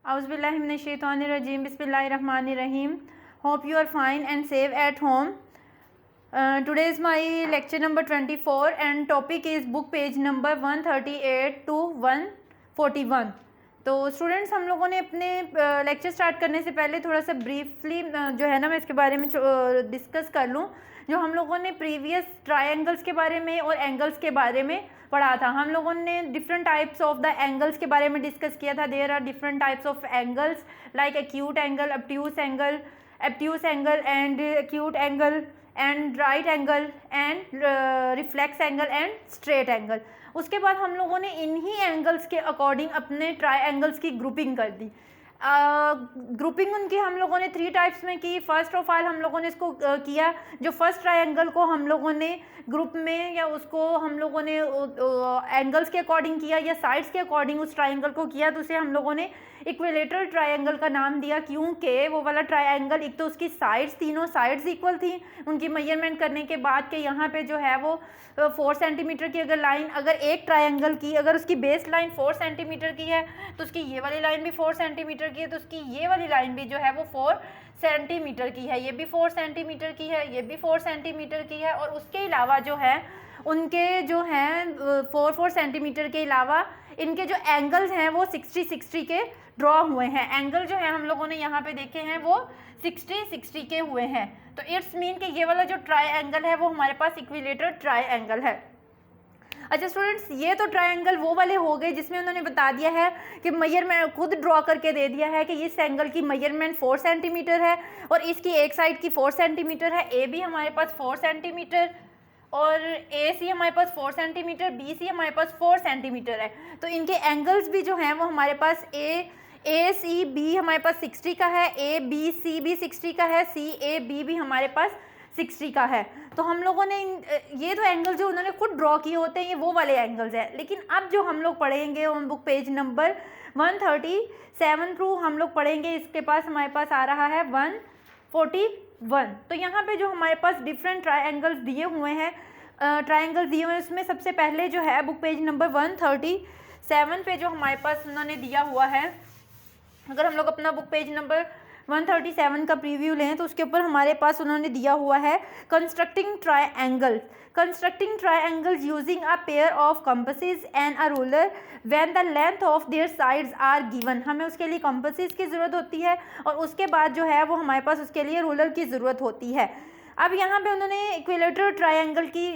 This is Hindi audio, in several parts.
Auzubillahiminash-shaytanir-rajim. Bismillahir-rahmanir-rahim. Hope you are fine and safe at home. Today is my lecture number 24 and topic is book page number 138 to 141. तो स्टूडेंट्स, हम लोगों ने अपने लेक्चर स्टार्ट करने से पहले थोड़ा सा ब्रीफली जो है ना मैं इसके बारे में डिस्कस कर लूँ। जो हम लोगों ने प्रीवियस ट्रायंगल्स के बारे में और एंगल्स के बारे में पढ़ा था, हम लोगों ने different types of the angles के बारे में डिस्कस किया था। There are different types of angles like acute angle, obtuse angle and acute angle and right angle and reflex angle and straight angle. उसके बाद हम लोगों ने इन्हीं एंगल्स के अकॉर्डिंग अपने ट्रायंगल्स की ग्रुपिंग कर दी। ग्रुपिंग उनकी हम लोगों ने 3 टाइप्स में की। फर्स्ट ऑफ ऑल हम लोगों ने इसको किया, जो फर्स्ट ट्रायंगल को हम लोगों ने ग्रुप में या उसको हम लोगों ने एंगल्स के अकॉर्डिंग किया या साइड्स के अकॉर्डिंग उस ट्रायंगल को किया, तो उसे हम लोगों ने इक्विलेटरल ट्रायंगल का नाम दिया। क्योंकि वो वाला ट्रायंगल एक तो उसकी साइड्स, तीनों साइड्स इक्वल थी उनकी मेजरमेंट करने के बाद के यहाँ पे जो है वो 4 सेंटीमीटर की अगर लाइन, अगर एक ट्रायंगल की अगर उसकी बेस लाइन 4 सेंटीमीटर की है तो उसकी ये वाली लाइन भी 4 सेंटीमीटर की है, तो उसकी ये वाली लाइन भी जो है वो 4 सेंटीमीटर की है, ये भी 4 सेंटीमीटर की है, ये भी 4 सेंटीमीटर की है। और उसके अलावा जो है उनके जो हैं 4 सेंटीमीटर के अलावा इनके जो एंगल्स हैं वो 60 के ड्रॉ हुए हैं। एंगल जो है हम लोगों ने यहाँ पे देखे हैं वो 60 के हुए हैं। तो इट्स मीन कि ये वाला जो ट्रायंगल है वो हमारे पास इक्विलेटरल ट्रायंगल है। अच्छा स्टूडेंट्स, ये तो ट्रायंगल वो वाले हो गए जिसमें उन्होंने बता दिया है कि मेजरमेंट खुद ड्रॉ करके दे दिया है कि इस एंगल की मेजरमेंट 4 सेंटीमीटर है और इसकी एक साइड की 4 सेंटीमीटर है। ए बी हमारे पास 4 सेंटीमीटर और ए सी हमारे पास 4 सेंटीमीटर, बी सी हमारे पास 4 सेंटीमीटर है। तो इनके एंगल्स भी जो हैं वो हमारे पास ए सी बी हमारे पास 60 का है, ए बी सी भी 60 का है, सी ए बी भी हमारे पास 60 का है। तो हम लोगों ने ये तो एंगल जो उन्होंने खुद ड्रॉ किए होते हैं ये वो वाले एंगल्स हैं। लेकिन अब जो हम लोग पढ़ेंगे on book page number 137 through हम लोग पढ़ेंगे, इसके पास हमारे पास आ रहा है 141। तो यहाँ पे जो हमारे पास डिफरेंट ट्रायंगल्स दिए हुए हैं उसमें सबसे पहले जो है बुक पेज नंबर 137 पे जो हमारे पास उन्होंने दिया हुआ है, अगर हम लोग अपना बुक पेज नंबर 137 का प्रीव्यू लें तो उसके ऊपर हमारे पास उन्होंने दिया हुआ है constructing triangles using a pair of compasses and a ruler when the length of their sides are given. हमें उसके लिए कंपासेस की ज़रूरत होती है और उसके बाद जो है वो हमारे पास उसके लिए रूलर की ज़रूरत होती है। अब यहाँ पे उन्होंने इक्विलेटरल ट्रायंगल की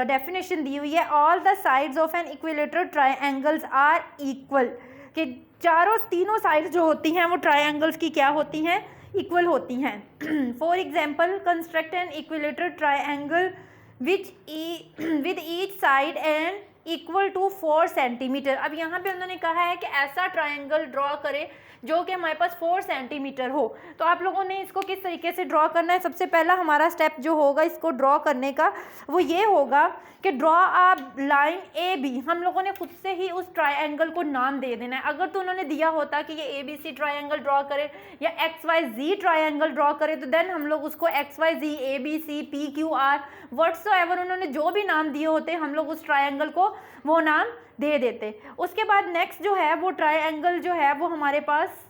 डेफिनेशन दी हुई है। All the sides of an equilateral triangles are equal, कि तीनों साइड्स जो होती हैं वो ट्रायंगल्स की क्या होती हैं, इक्वल होती हैं। For example, construct an equilateral triangle with each side and equal to 4 centimetre. अब यहाँ पे उन्होंने कहा है कि ऐसा ट्रायंगल ड्रॉ करें जो कि हमारे पास 4 सेंटीमीटर हो। तो आप लोगों ने इसको किस तरीके से ड्रॉ करना है, सबसे पहला हमारा स्टेप जो होगा इसको ड्रॉ करने का वो ये होगा कि draw a line A B. हम लोगों ने खुद से ही उस ट्रायंगल को नाम दे देना है। अगर तो उन्होंने दिया होता कि ये ABC ट्रायंगल ड्रॉ करे या XYZ ट्रायंगल ड्रॉ करे तो देन हम लोग उसको XYZ ABC PQR व्हाट्सएवर उन्होंने जो भी नाम दिए होते हम लोग उस ट्रायंगल को वो नाम दे देते। उसके बाद नेक्स्ट जो है वो ट्रायंगल जो है वो हमारे पास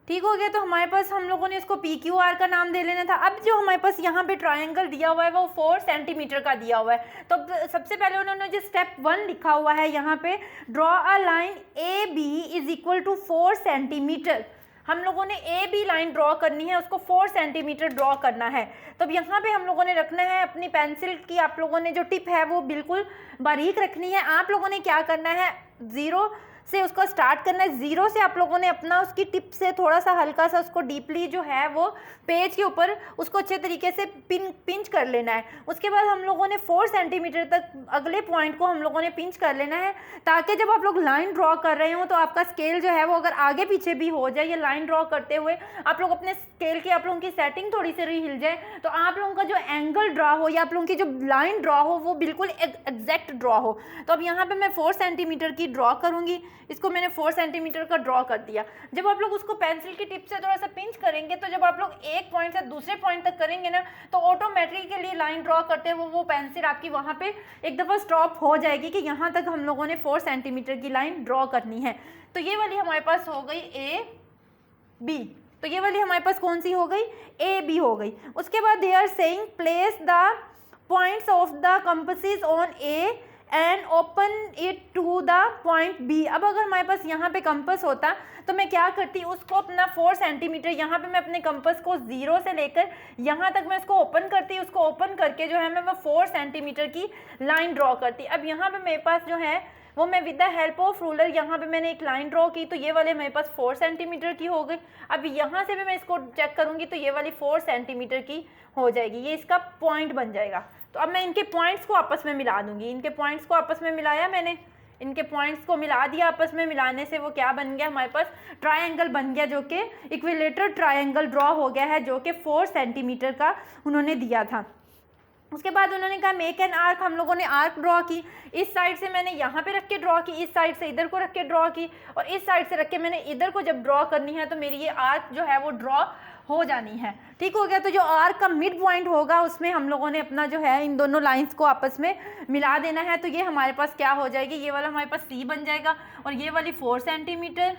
ठीक हो गया, तो हमारे पास हम लोगों ने इसको PQR का नाम दे लेना था। अब जो हमारे पास यहाँ पे ट्रायंगल दिया हुआ है वो 4 सेंटीमीटर का दिया हुआ है। तो सबसे पहले उन्होंने जो स्टेप 1 लिखा हुआ है यहाँ पे, draw a line AB is equal to 4 centimetre. हम लोगों ने AB लाइन ड्रॉ करनी है, उसको 4 सेंटीमीटर ड्रॉ करना है। तो अब यहाँ पे हम लोगों ने रखना है अपनी पेंसिल की, आप लोगों ने जो टिप है वो बिल्कुल बारीक रखनी है। आप लोगों ने क्या करना है, 0 से उसको स्टार्ट करना है। 0 से आप लोगों ने अपना उसकी टिप से थोड़ा सा हल्का सा उसको डीपली जो है वो पेज के ऊपर उसको अच्छे तरीके से पिंच कर लेना है। उसके बाद हम लोगों ने 4 सेंटीमीटर तक अगले पॉइंट को हम लोगों ने पिंच कर लेना है, ताकि जब आप लोग लाइन ड्रॉ कर रहे हो तो आपका स्केल जो है वो अगर आगे पीछे भी हो जाए, ये लाइन ड्रॉ करते हुए आप लोग अपने स्केल की आप लोगों की सेटिंग थोड़ी सी हिल जाए तो आप लोगों का जो एंगल ड्रॉ हो या आप लोगों की जो लाइन ड्रॉ हो वो बिल्कुल एग्जैक्ट ड्रॉ हो। तो अब यहाँ पर मैं 4 सेंटीमीटर की ड्रॉ करूँगी। इसको मैंने 4 सेंटीमीटर का ड्रॉ कर दिया। जब आप लोग उसको पेंसिल की टिप से थोड़ा सा पिंच करेंगे तो जब आप लोग एक पॉइंट से दूसरे पॉइंट तक करेंगे ना तो ऑटोमेटिकली लाइन ड्रॉ करते हैं वो पेंसिल आपकी वहाँ पे एक दफ़ा स्टॉप हो जाएगी कि यहाँ तक हम लोगों ने 4 सेंटीमीटर की लाइन ड्रॉ करनी है। तो ये वाली हमारे पास हो गई ए बी, तो ये वाली हमारे पास कौन सी हो गई, ए बी हो गई। उसके बाद they are saying place the points of the compasses on A and open it to the point B. अब अगर हमारे पास यहाँ पे कंपास होता तो मैं क्या करती, उसको अपना 4 सेंटीमीटर यहाँ पे मैं अपने कंपास को 0 से लेकर यहाँ तक मैं इसको ओपन करती, उसको ओपन करके जो है मैं 4 सेंटीमीटर की लाइन ड्रॉ करती। अब यहाँ पे मेरे पास जो है वो मैं with the help of ruler यहाँ पे मैंने एक लाइन ड्रॉ की, तो ये वाले मेरे पास 4 सेंटीमीटर की हो गई। अब यहाँ से भी मैं इसको चेक करूँगी तो ये वाली 4 सेंटीमीटर की हो जाएगी, ये इसका पॉइंट बन जाएगा। तो अब मैं इनके पॉइंट्स को आपस में मिला दूंगी, इनके पॉइंट्स को आपस में मिलाया मैंने, इनके पॉइंट्स को मिला दिया आपस में, मिलाने से वो क्या बन गया, हमारे पास ट्रायंगल बन गया जो कि इक्विलेटरल ट्रायंगल ड्रॉ हो गया है, जो कि 4 सेंटीमीटर का उन्होंने दिया था। उसके बाद उन्होंने कहा मेक एन आर्क, हम लोगों ने आर्क ड्रॉ की, इस साइड से मैंने यहाँ पे रख के ड्रॉ की, इस साइड से इधर को रख के ड्रॉ की, और इस साइड से रख के मैंने इधर को जब ड्रॉ करनी है तो मेरी ये आर्क जो है वो ड्रॉ हो जानी है। ठीक हो गया। तो जो आर्क का मिड पॉइंट होगा उसमें हम लोगों ने अपना जो है इन दोनों लाइंस को आपस में मिला देना है। तो ये हमारे पास क्या हो जाएगी, ये वाला हमारे पास सी बन जाएगा, और ये वाली 4 सेंटीमीटर,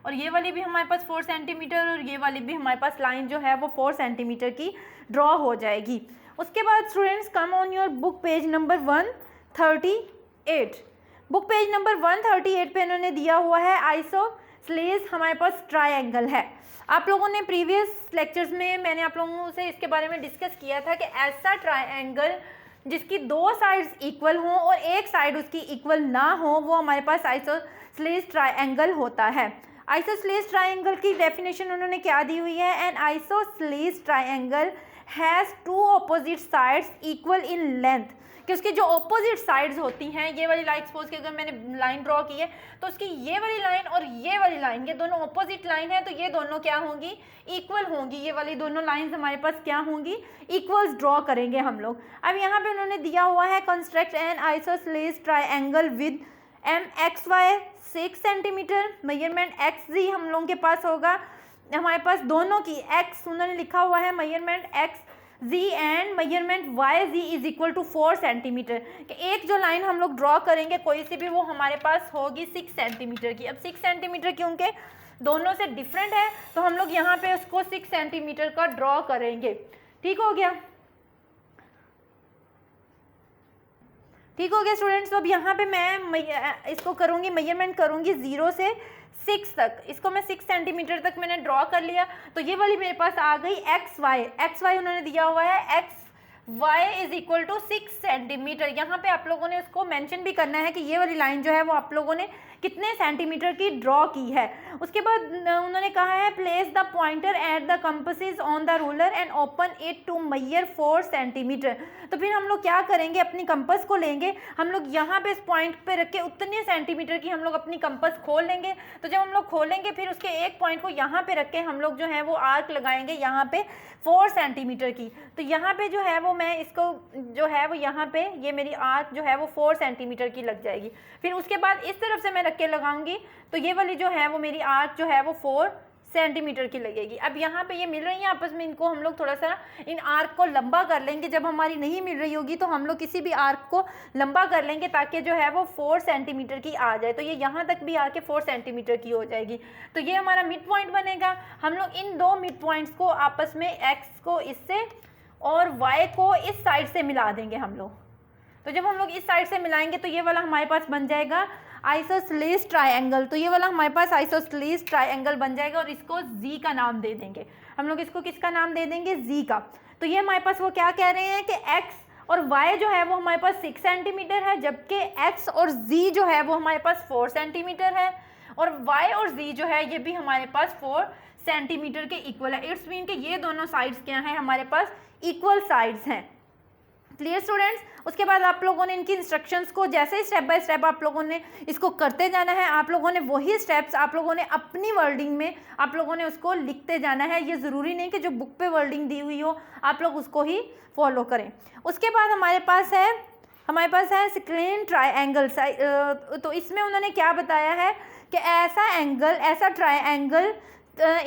और ये वाली भी हमारे पास 4 सेंटीमीटर, और ये वाली भी हमारे पास लाइन जो है वो 4 सेंटीमीटर की ड्रॉ हो जाएगी। उसके बाद students come on your book page number 138। Book page number 138 पे इन्होंने दिया हुआ है आइसोसेलेस हमारे पास ट्रायंगल है। आप लोगों ने प्रीवियस लेक्चर्स में मैंने आप लोगों से इसके बारे में डिस्कस किया था कि ऐसा ट्रायंगल जिसकी 2 साइड्स इक्वल हों और एक साइड उसकी इक्वल ना हो वो हमारे पास आइसोसेलेस ट्रायंगल होता है। आइसोसेलेस ट्रायंगल की डेफिनेशन उन्होंने क्या दी हुई है, N isosceles triangle has 2 opposite sides equal in length, कि उसकी जो ऑपोजिट साइड्स होती हैं, ये वाली लाइन सपोज कि अगर मैंने लाइन ड्रॉ की है तो उसकी ये वाली लाइन और ये वाली लाइन, ये दोनों ऑपोजिट लाइन है, तो ये दोनों क्या होंगी, इक्वल होंगी। ये वाली दोनों लाइंस हमारे पास क्या होंगी, इक्वल्स ड्रॉ करेंगे हम लोग। अब यहाँ पे उन्होंने दिया हुआ है construct N isosceles triangle with MXY 6 centimetre, measurement XZ हम लोगों के पास होगा, हमारे पास दोनों की x उन्होंने लिखा हुआ है measurement XZ and measurement YZ is equal to 4 centimetre. एक जो लाइन हम लोग ड्रॉ करेंगे कोई सी भी वो हमारे पास होगी 6 सेंटीमीटर की। अब 6 सेंटीमीटर क्योंकि दोनों से डिफरेंट है तो हम लोग यहाँ पे उसको 6 सेंटीमीटर का ड्रॉ करेंगे। ठीक हो गया, ठीक हो गया स्टूडेंट्स। तो अब यहाँ पे मैं इसको करूँगी, मेजरमेंट करूँगी 0 से 6 तक, इसको मैं 6 सेंटीमीटर तक मैंने ड्रॉ कर लिया। तो ये वाली मेरे पास आ गई XY उन्होंने दिया हुआ है XY is equal to 6 centimetre. यहाँ पे आप लोगों ने उसको मेंशन भी करना है कि ये वाली लाइन जो है वो आप लोगों ने कितने सेंटीमीटर की ड्रॉ की है। उसके बाद उन्होंने कहा है place the pointer at the compasses on the ruler and open it to measure 4 centimetre. तो फिर हम लोग क्या करेंगे, अपनी कंपास को लेंगे, हम लोग यहाँ पे इस पॉइंट पे रख के उतने सेंटीमीटर की हम लोग अपनी कंपास खोल लेंगे। तो जब हम लोग खोलेंगे फिर उसके एक पॉइंट को यहाँ पे रख के हम लोग जो है वो आर्क लगाएंगे यहाँ पे 4 सेंटीमीटर की। तो यहाँ पे जो है वो मैं इसको जो है वो यहाँ पे ये मेरी आर्क जो है वो 4 सेंटीमीटर की लग जाएगी। फिर उसके बाद इस तरफ से मैं रख के लगाऊंगी तो ये वाली जो है वो मेरी आर्क जो है वो 4 सेंटीमीटर की लगेगी। अब यहाँ पे ये मिल रही है आपस में, इनको हम लोग थोड़ा सा इन आर्क को लंबा कर लेंगे। जब हमारी नहीं मिल रही होगी तो हम लोग किसी भी आर्क को लंबा कर लेंगे ताकि जो है वो 4 सेंटीमीटर की आ जाए। तो ये यहाँ तक भी आके 4 सेंटीमीटर की हो जाएगी। तो ये हमारा मिड पॉइंट बनेगा। हम लोग इन 2 मिड पॉइंट्स को आपस में x को इससे और y को इस साइड से मिला देंगे हम लोग। तो जब हम लोग इस साइड से मिलाएंगे तो ये वाला हमारे पास बन जाएगा आइसोसेलेस ट्रायंगल। तो ये वाला हमारे पास आइसोसेलेस ट्रायंगल बन जाएगा और इसको Z का नाम दे देंगे हम लोग। इसको किसका नाम दे देंगे, Z का। तो ये हमारे पास वो क्या कह रहे हैं कि x और y जो है वो हमारे पास 6 सेंटीमीटर है, जबकि x और z जो है वो हमारे पास 4 सेंटीमीटर है, और y और z जो है ये भी हमारे पास 4 सेंटीमीटर के इक्वल है। इट्स मीन कि ये दोनों साइड्स क्या हैं, हमारे पास इक्वल साइड्स हैं। Clear students. उसके बाद आप लोगों ने इनकी इंस्ट्रक्शंस को जैसे ही स्टेप बाय स्टेप आप लोगों ने इसको करते जाना है। आप लोगों ने वही स्टेप्स आप लोगों ने अपनी वर्डिंग में आप लोगों ने उसको लिखते जाना है। ये ज़रूरी नहीं कि जो बुक पे वर्डिंग दी हुई हो आप लोग उसको ही फॉलो करें। उसके बाद हमारे पास है स्क्लेन ट्रायंगल। तो इसमें उन्होंने क्या बताया है कि ऐसा triangle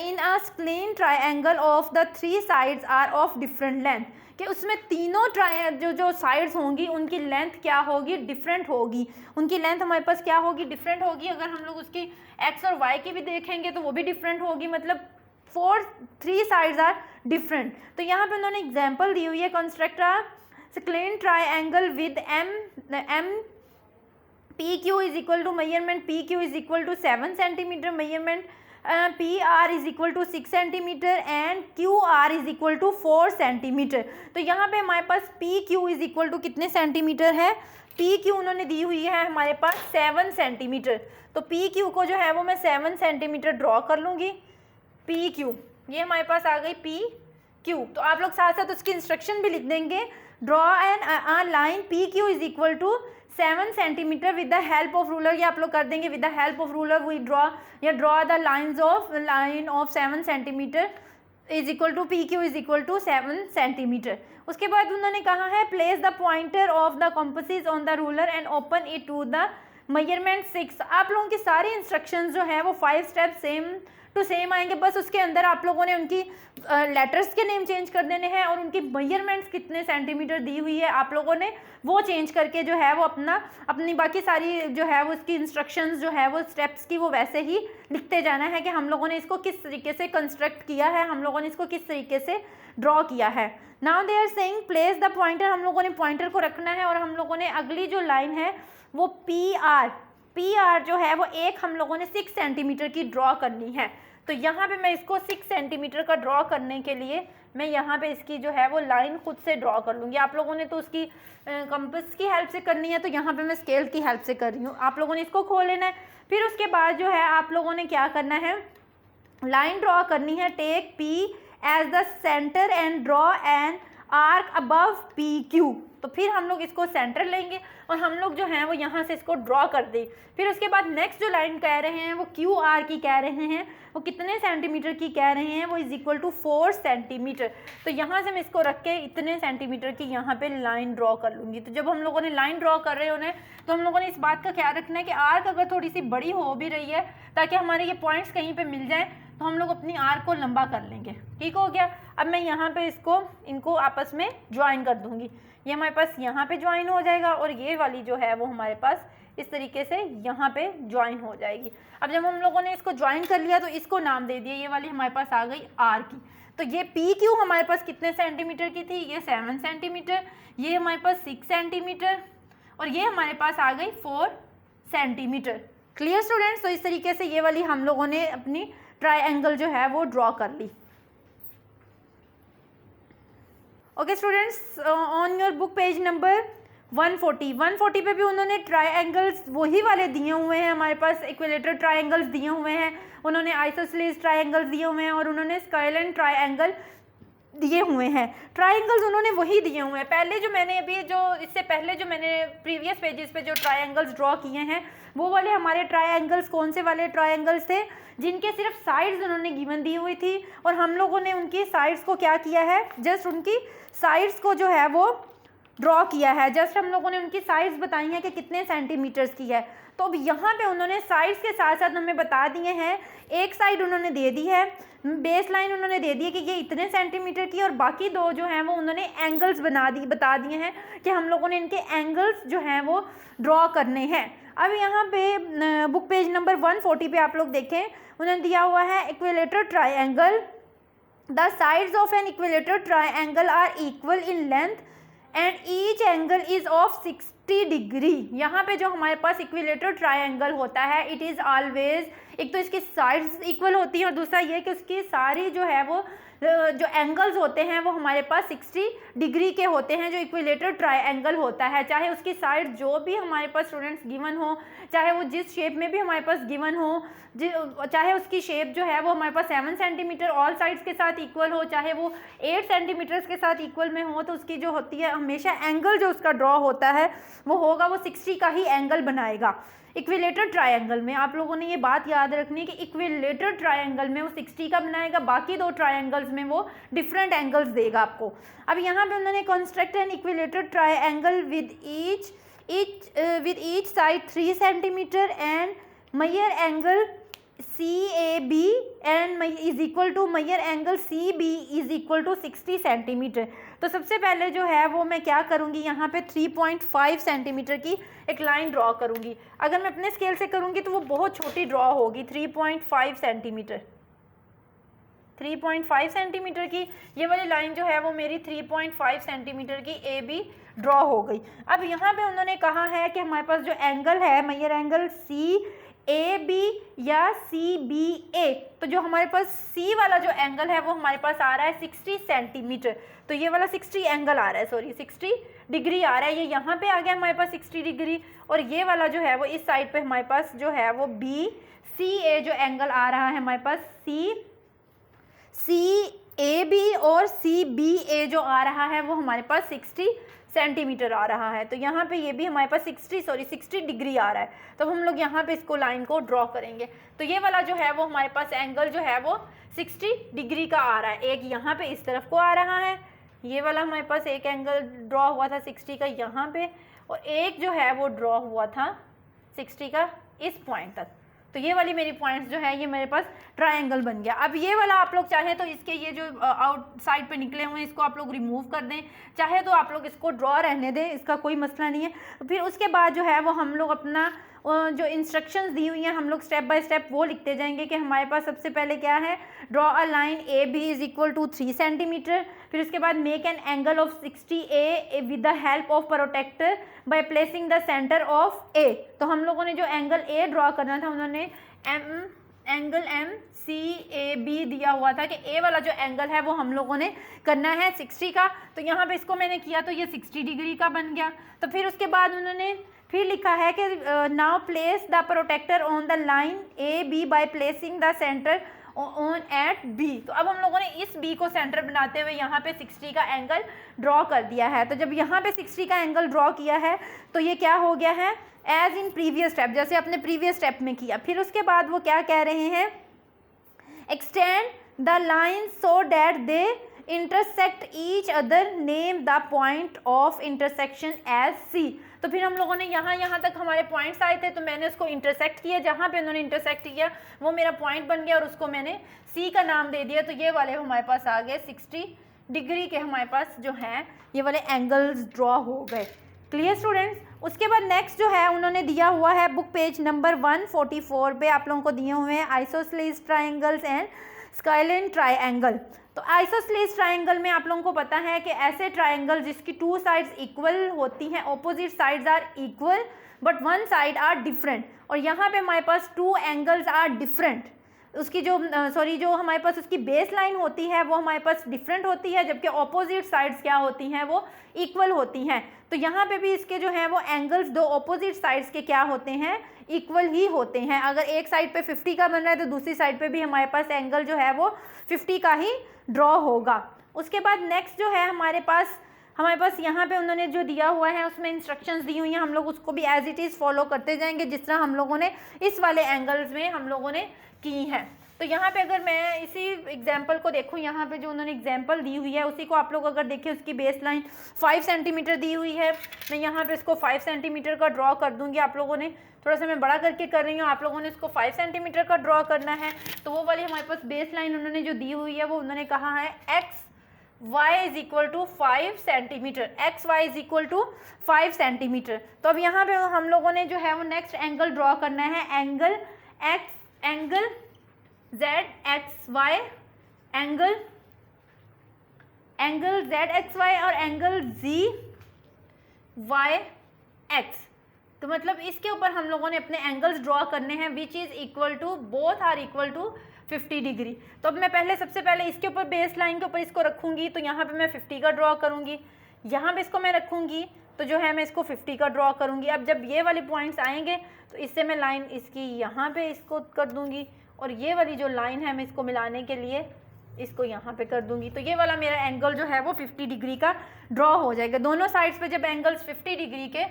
in a scalene triangle of the 3 sides are of different length, कि उसमें तीनों जो साइड्स होंगी उनकी लेंथ क्या होगी, डिफरेंट होगी। उनकी लेंथ हमारे पास क्या होगी, डिफरेंट होगी। अगर हम लोग उसकी एक्स और वाई की भी देखेंगे तो वो भी डिफरेंट होगी, मतलब 3 साइड्स आर डिफरेंट। तो यहाँ पे उन्होंने एग्जाम्पल दी हुई है, construct a scalene triangle with M P Q is equal to measurement P Q is equal to 7 centimetre, measurement P R is equal to 6 centimetre and Q R is equal to 4 centimetre. तो यहाँ पे हमारे पास P Q is equal to कितने सेंटीमीटर है, पी क्यू उन्होंने दी हुई है हमारे पास 7 सेंटीमीटर। तो पी क्यू को जो है वो मैं 7 सेंटीमीटर ड्रॉ कर लूँगी। पी क्यू ये हमारे पास आ गई पी क्यू। तो आप लोग साथ साथ उसकी इंस्ट्रक्शन भी लिख देंगे, draw an line P Q is equal to 7 centimetre with the help of ruler. ये आप लोग कर देंगे with the help of ruler we draw the line of 7 centimetre is equal to P Q is equal to 7 centimetre. उसके बाद उन्होंने कहा है place the pointer of the compass on the ruler and open it to the measurement 6। आप लोगों की सारी इंस्ट्रक्शंस जो है वो 5 स्टेप सेम टू सेम आएंगे, बस उसके अंदर आप लोगों ने उनकी लेटर्स के नेम चेंज कर देने हैं और उनकी मेजरमेंट्स कितने सेंटीमीटर दी हुई है आप लोगों ने वो चेंज करके जो है वो अपनी बाकी सारी जो है वो उसकी इंस्ट्रक्शंस जो है वो स्टेप्स की वो वैसे ही लिखते जाना है कि हम लोगों ने इसको किस तरीके से कंस्ट्रक्ट किया है, हम लोगों ने इसको किस तरीके से ड्रॉ किया है। Now they are saying place the pointer, हम लोगों ने पॉइंटर को रखना है और हम लोगों ने अगली जो लाइन है वो पी आर जो है वो एक हम लोगों ने 6 सेंटीमीटर की ड्रॉ करनी है। तो यहाँ पे मैं इसको 6 सेंटीमीटर का ड्रॉ करने के लिए मैं यहाँ पे इसकी जो है वो लाइन खुद से ड्रॉ कर लूँगी। आप लोगों ने तो उसकी कंपास की हेल्प से करनी है, तो यहाँ पे मैं स्केल की हेल्प से कर रही हूँ। आप लोगों ने इसको खोल लेना है। फिर उसके बाद जो है आप लोगों ने क्या करना है, लाइन ड्रॉ करनी है। Take P as the centre and draw an arc above P Q. तो फिर हम लोग इसको सेंटर लेंगे और हम लोग जो हैं वो यहाँ से इसको ड्रॉ कर दें। फिर उसके बाद नेक्स्ट जो लाइन कह रहे हैं वो क्यू आर की कह रहे हैं, वो कितने सेंटीमीटर की कह रहे हैं, वो इज इक्वल टू 4 सेंटीमीटर। तो यहाँ से मैं इसको रख के इतने सेंटीमीटर की यहाँ पे लाइन ड्रॉ कर लूँगी। तो जब हम लोगों ने लाइन ड्रॉ कर रहे होने तो हम लोगों ने इस बात का ख्याल रखना है कि आर्क अगर थोड़ी सी बड़ी हो भी रही है ताकि हमारे ये पॉइंट्स कहीं पर मिल जाएँ तो हम लोग अपनी आर्क को लंबा कर लेंगे। ठीक हो गया। अब मैं यहाँ पे इनको आपस में ज्वाइन कर दूँगी। ये हमारे पास यहाँ पे ज्वाइन हो जाएगा और ये वाली जो है वो हमारे पास इस तरीके से यहाँ पे ज्वाइन हो जाएगी। अब जब हम लोगों ने इसको ज्वाइन कर लिया तो इसको नाम दे दिया, ये वाली हमारे पास आ गई आर की। तो ये पी क्यू हमारे पास कितने सेंटीमीटर की थी, ये 7 सेंटीमीटर, ये हमारे पास 6 सेंटीमीटर और ये हमारे पास आ गई 4 सेंटीमीटर। Clear students. तो इस तरीके से ये वाली हम लोगों ने अपनी ट्राइंगल जो है वो ड्रॉ कर ली। Okay students, on your book page number 140 पे भी उन्होंने ट्राइंगल्स वही वाले दिए हुए हैं, हमारे पास इक्विलेटर ट्राइंगल्स दिए हुए हैं, उन्होंने आइसोसेलेस ट्राइंगल्स दिए हुए हैं और उन्होंने स्काईलाइन ट्राइंगल दिए हुए हैं। ट्राइंगल्स उन्होंने वही दिए हुए हैं। पहले जो मैंने इससे पहले जो मैंने प्रीवियस पेजेस पे जो ट्राइंगल्स ड्रॉ किए हैं वो वाले हमारे ट्राइंगल्स कौन से वाले ट्राइंगल्स थे, जिनके सिर्फ साइड्स उन्होंने गिवन दी हुई थी और हम लोगों ने उनकी साइड्स को क्या किया है, जस्ट उनकी साइड्स को जो है वो ड्रॉ किया है। जस्ट हम लोगों ने उनकी साइड्स बताई हैं कि कितने सेंटीमीटर्स की है। तो अब यहाँ पे उन्होंने साइड्स के साथ साथ हमें बता दिए हैं, एक साइड उन्होंने दे दी है, बेस लाइन उन्होंने दे दी है कि ये इतने सेंटीमीटर की, और बाकी दो जो हैं वो उन्होंने एंगल्स बता दिए हैं कि हम लोगों ने इनके एंगल्स जो हैं वो ड्रॉ करने हैं। अब यहाँ पे बुक पेज नंबर 140 पे आप लोग देखें, उन्होंने दिया हुआ है equilateral triangle, the sides of an equilateral triangle are equal in length and each angle is of 60 degree. यहाँ पे जो हमारे पास इक्विलेटर ट्राइंगल होता है इट इज़ ऑलवेज, एक तो इसकी साइड्स इक्वल होती हैं और दूसरा ये कि उसकी सारी जो है वो जो एंगल्स होते हैं वो हमारे पास 60 डिग्री के होते हैं। जो इक्विलेटर ट्राइंगल होता है, चाहे उसकी साइड जो भी हमारे पास स्टूडेंट्स गिवन हो, चाहे वो जिस शेप में भी हमारे पास गिवन हो, चाहे उसकी शेप जो है वो हमारे पास 7 सेंटीमीटर ऑल साइड्स के साथ इक्वल हो, चाहे वो 8 सेंटीमीटर्स के साथ इक्वल में हो, तो उसकी जो होती है हमेशा एंगल जो उसका ड्रॉ होता है वो होगा, वो 60 का ही एंगल बनाएगा। इक्विलेटर ट्राइंगल में आप लोगों ने ये बात याद रखनी है कि इक्विलेटर ट्राइंगल में वो 60 का बनाएगा, बाकी दो ट्राइंगल्स में वो डिफरेंट एंगल्स देगा आपको। अब यहाँ पे उन्होंने construct N equilateral triangle with each side 3 centimetre and measure angle CAB and is equal to measure angle CB is equal to 60 centimetre. तो सबसे पहले जो है वो मैं क्या करूँगी, यहाँ पे 3.5 सेंटीमीटर की एक लाइन ड्रॉ करूँगी। अगर मैं अपने स्केल से करूँगी तो वो बहुत छोटी ड्रॉ होगी, 3.5 सेंटीमीटर। 3.5 सेंटीमीटर की ये वाली लाइन जो है वो मेरी 3.5 सेंटीमीटर की ए बी ड्रॉ हो गई। अब यहाँ पे उन्होंने कहा है कि हमारे पास जो एंगल है measure angle C A B या सी बी ए, तो जो हमारे पास सी वाला जो एंगल है वो हमारे पास आ रहा है 60 सेंटीमीटर। तो ये वाला 60 एंगल आ रहा है, सॉरी 60 डिग्री आ रहा है, ये यहाँ पे आ गया हमारे पास 60 डिग्री। और ये वाला जो है वो इस साइड पे हमारे पास जो है वो बी सी ए जो एंगल आ रहा है हमारे पास सी ए बी और सी बी ए जो आ रहा है वो हमारे पास 60 सेंटीमीटर आ रहा है। तो यहाँ पे ये भी हमारे पास 60 डिग्री आ रहा है। तो हम लोग यहाँ पे इसको लाइन को ड्रॉ करेंगे। तो ये वाला जो है वो हमारे पास एंगल जो है वो 60 डिग्री का आ रहा है। एक यहाँ पे इस तरफ को आ रहा है, ये वाला हमारे पास एक एंगल ड्रॉ हुआ था 60 का यहाँ पे, और एक जो है वो ड्रॉ हुआ था 60 का इस पॉइंट तक। तो ये वाली मेरी पॉइंट्स जो है ये मेरे पास ट्रायंगल बन गया। अब ये वाला आप लोग चाहे तो इसके ये जो आउटसाइड पे निकले हुए हैं इसको आप लोग रिमूव कर दें, चाहे तो आप लोग इसको ड्रॉ रहने दें, इसका कोई मसला नहीं है। फिर उसके बाद जो है वो हम लोग अपना जो इंस्ट्रक्शंस दी हुई हैं हम लोग स्टेप बाय स्टेप वो लिखते जाएंगे कि हमारे पास सबसे पहले क्या है, draw a line A B is equal to 3 centimetre. फिर उसके बाद make an angle of 60 A with the help of protractor by placing the centre of A. तो हम लोगों ने जो एंगल ए ड्रॉ करना था उन्होंने angle M C A B दिया हुआ था कि ए वाला जो एंगल है वो हम लोगों ने करना है 60 का। तो यहाँ पे इसको मैंने किया तो ये 60 डिग्री का बन गया। तो फिर उसके बाद उन्होंने फिर लिखा है कि now place the protractor on the line A B by placing the centre on at B. तो अब हम लोगों ने इस बी को सेंटर बनाते हुए यहाँ पे 60 का एंगल ड्रॉ कर दिया है। तो जब यहाँ पे 60 का एंगल ड्रॉ किया है तो ये क्या हो गया है, एज इन प्रीवियस स्टेप, जैसे अपने प्रीवियस स्टेप में किया। फिर उसके बाद वो क्या कह रहे हैं, extend the line so that they intersect each other, name the point of intersection as C. तो फिर हम लोगों ने यहाँ तक हमारे पॉइंट्स आए थे तो मैंने उसको इंटरसेक्ट किया, जहाँ पे उन्होंने इंटरसेक्ट किया वो मेरा पॉइंट बन गया और उसको मैंने सी का नाम दे दिया। तो ये वाले हमारे पास आ गए 60 डिग्री के हमारे पास जो हैं ये वाले एंगल्स ड्रॉ हो गए। Clear students. उसके बाद नेक्स्ट जो है उन्होंने दिया हुआ है बुक पेज नंबर 144 पे आप लोगों को दिए हुए हैं isosceles triangles and skyline triangle. तो आइसोसेलेस ट्राइंगल में आप लोगों को पता है कि ऐसे ट्राइंगल जिसकी 2 साइड्स इक्वल होती हैं, opposite sides are equal but 1 side are different. और यहाँ पे हमारे पास 2 एंगल्स आर डिफरेंट, उसकी जो जो हमारे पास उसकी बेस लाइन होती है वो हमारे पास डिफरेंट होती है, जबकि ऑपोजिट साइड्स क्या होती हैं वो इक्वल होती हैं। तो यहाँ पे भी इसके जो हैं वो एंगल्स दो ऑपोजिट साइड्स के क्या होते हैं, इक्वल ही होते हैं। अगर एक साइड पे 50 का बन रहा है तो दूसरी साइड पे भी हमारे पास एंगल जो है वो 50 का ही ड्रॉ होगा। उसके बाद नेक्स्ट जो है हमारे पास यहाँ पे उन्होंने जो दिया हुआ है उसमें इंस्ट्रक्शंस दी हुई हैं, हम लोग उसको भी एज इट इज़ फॉलो करते जाएंगे जिस तरह हम लोगों ने इस वाले एंगल्स में हम लोगों ने की हैं। तो यहाँ पे अगर मैं इसी एग्जाम्पल को देखूँ, यहाँ पे जो उन्होंने एग्जाम्पल दी हुई है उसी को आप लोग अगर देखें, उसकी बेस लाइन 5 सेंटीमीटर दी हुई है। मैं यहाँ पे इसको 5 सेंटीमीटर का ड्रॉ कर दूँगी। आप लोगों ने थोड़ा सा मैं बड़ा करके कर रही हूँ, आप लोगों ने इसको 5 सेंटीमीटर का ड्रॉ करना है। तो वो वाली हमारे पास बेस लाइन उन्होंने जो दी हुई है वो उन्होंने कहा है X Y is equal to 5 centimetre, X Y is equal to 5 centimetre. तो अब यहाँ पे हम लोगों ने जो है वो नेक्स्ट एंगल ड्रॉ करना है, angle Z X Y, angle Z X Y और एंगल जी वाई एक्स। तो मतलब इसके ऊपर हम लोगों ने अपने एंगल्स ड्रॉ करने हैं which is equal to, both are equal to 50 degree. तो अब मैं सबसे पहले इसके ऊपर बेस लाइन के ऊपर इसको रखूँगी, तो यहाँ पे मैं 50 का ड्रॉ करूँगी। यहाँ पे इसको मैं रखूँगी तो जो है मैं इसको 50 का ड्रॉ करूँगी। अब जब ये वाले पॉइंट्स आएंगे तो इससे मैं लाइन इसकी यहाँ पे इसको कर दूँगी और ये वाली जो लाइन है मैं इसको मिलाने के लिए इसको यहाँ पे कर दूँगी। तो ये वाला मेरा एंगल जो है वो 50 डिग्री का ड्रॉ हो जाएगा। दोनों साइड्स पे जब एंगल्स 50 डिग्री के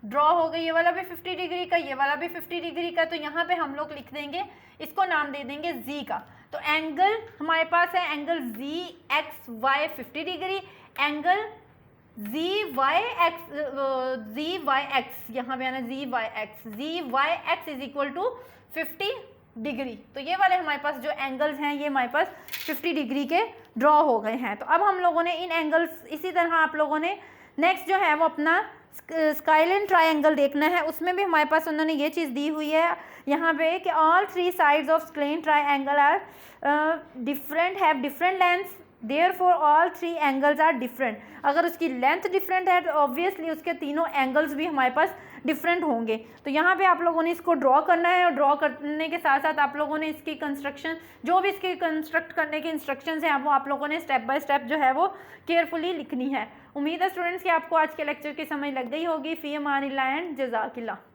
ड्रॉ हो गए, ये वाला भी 50 डिग्री का, ये वाला भी 50 डिग्री का, तो यहाँ पे हम लोग लिख देंगे, इसको नाम दे देंगे जी का। तो एंगल हमारे पास है angle G X Y 50 degree, angle ZYX यहाँ पे आना ZYX is equal to 50 degree. तो ये वाले हमारे पास जो एंगल्स हैं ये हमारे पास 50 डिग्री के ड्रॉ हो गए हैं। तो अब हम लोगों ने इन एंगल्स, इसी तरह आप लोगों ने नेक्स्ट जो है वो अपना स्काईलाइन ट्रायंगल देखना है। उसमें भी हमारे पास उन्होंने ये चीज़ दी हुई है यहाँ पे कि all 3 sides of skyline triangle are different, have different lengths, therefore all 3 angles are different. अगर उसकी लेंथ डिफरेंट है तो ऑब्वियसली उसके तीनों एंगल्स भी हमारे पास डिफरेंट होंगे। तो यहाँ पे आप लोगों ने इसको ड्रॉ करना है और ड्रॉ करने के साथ साथ आप लोगों ने इसकी कंस्ट्रक्शन, जो भी इसकी कंस्ट्रक्ट करने की इंस्ट्रक्शंस हैं वो आप लोगों ने स्टेप बाय स्टेप जो है वो केयरफुली लिखनी है। उम्मीद है स्टूडेंट्स कि आपको आज के लेक्चर की समझ लग गई होगी। फ़ी अमान अल्लाह एंड जज़ाकिल्लाह।